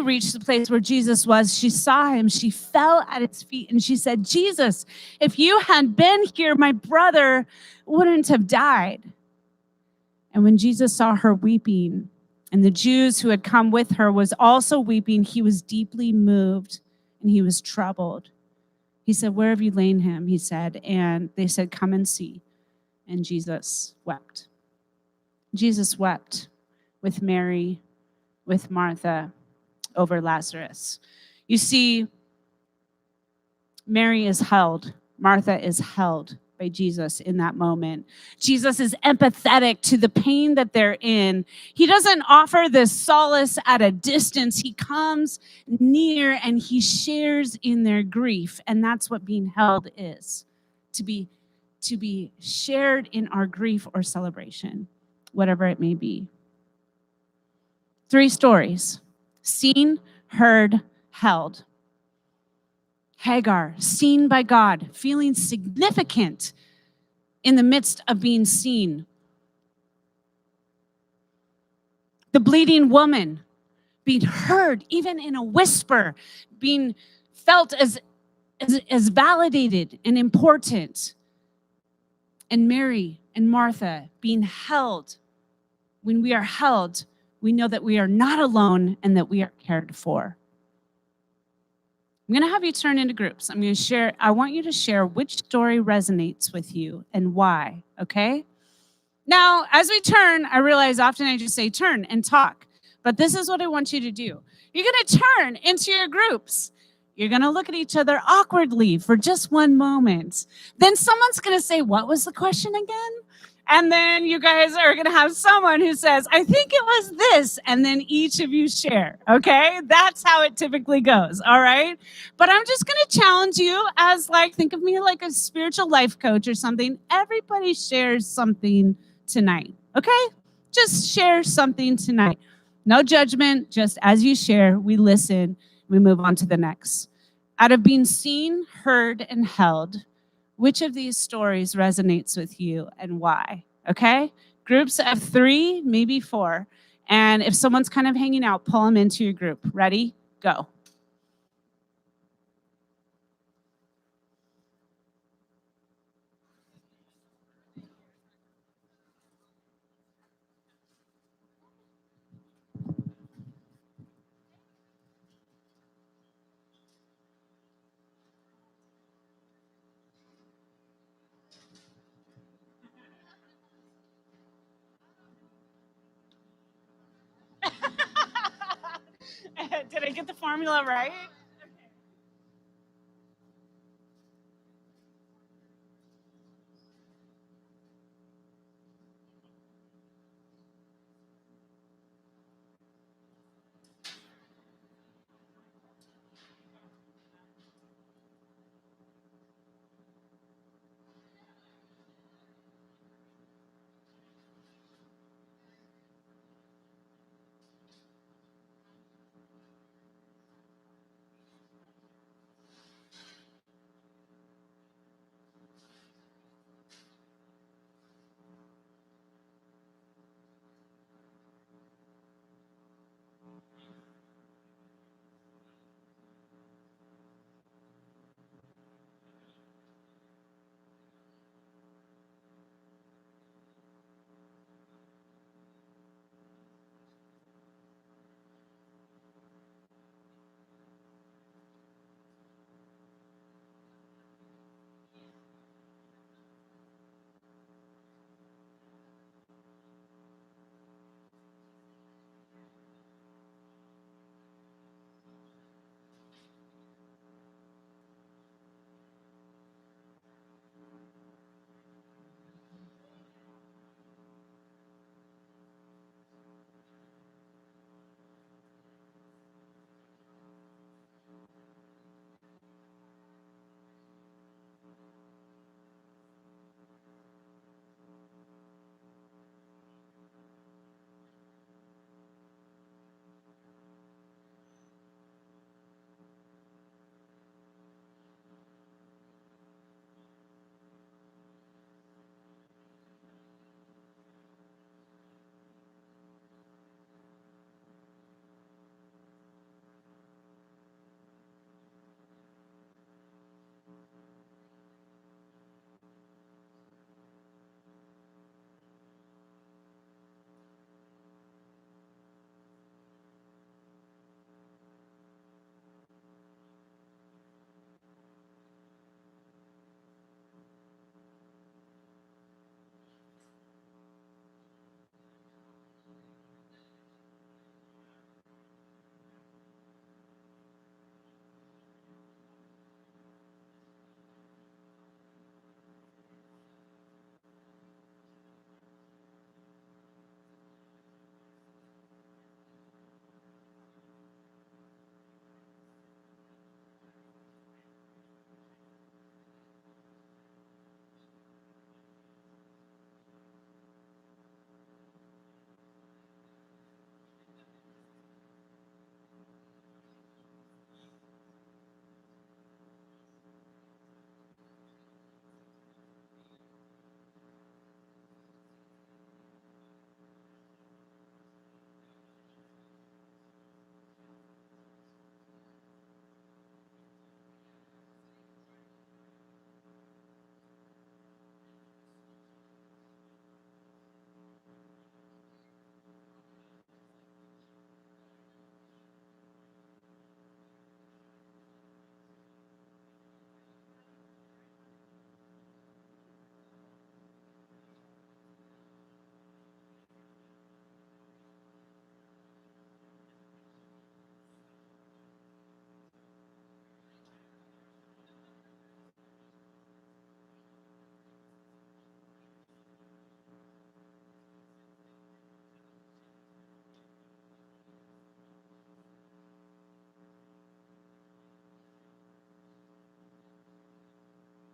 reached the place where Jesus was, she saw him, she fell at his feet, and she said, Jesus, if you had been here, my brother wouldn't have died. And when Jesus saw her weeping, and the Jews who had come with her was also weeping, he was deeply moved and he was troubled. He said, where have you laid him? He said, and they said, come and see. And Jesus wept. Jesus wept with Mary, with Martha, over Lazarus. You see, Mary is held. Martha is held by Jesus in that moment. Jesus is empathetic to the pain that they're in. He doesn't offer this solace at a distance. He comes near and he shares in their grief. And that's what being held is, to be shared in our grief or celebration, whatever it may be. 3 stories: seen, heard, held. Hagar, seen by God, feeling significant in the midst of being seen. The bleeding woman, being heard, even in a whisper, being felt as validated and important. And Mary and Martha being held. When we are held, we know that we are not alone and that we are cared for. I'm going to have you turn into groups. I want you to share which story resonates with you and why, okay? Now, as we turn, I realize often I just say turn and talk, but this is what I want you to do. You're going to turn into your groups. You're going to look at each other awkwardly for just one moment. Then someone's going to say, what was the question again? And then you guys are going to have someone who says, I think it was this. And then each of you share, okay? That's how it typically goes, all right? But I'm just going to challenge you as think of me like a spiritual life coach or something. Everybody shares something tonight, okay? Just share something tonight. No judgment, just as you share, we listen, we move on to the next. Out of being seen, heard, and held, which of these stories resonates with you and why? Okay? Groups of 3, maybe 4. And if someone's kind of hanging out, pull them into your group. Ready? Go. Did I get the formula right?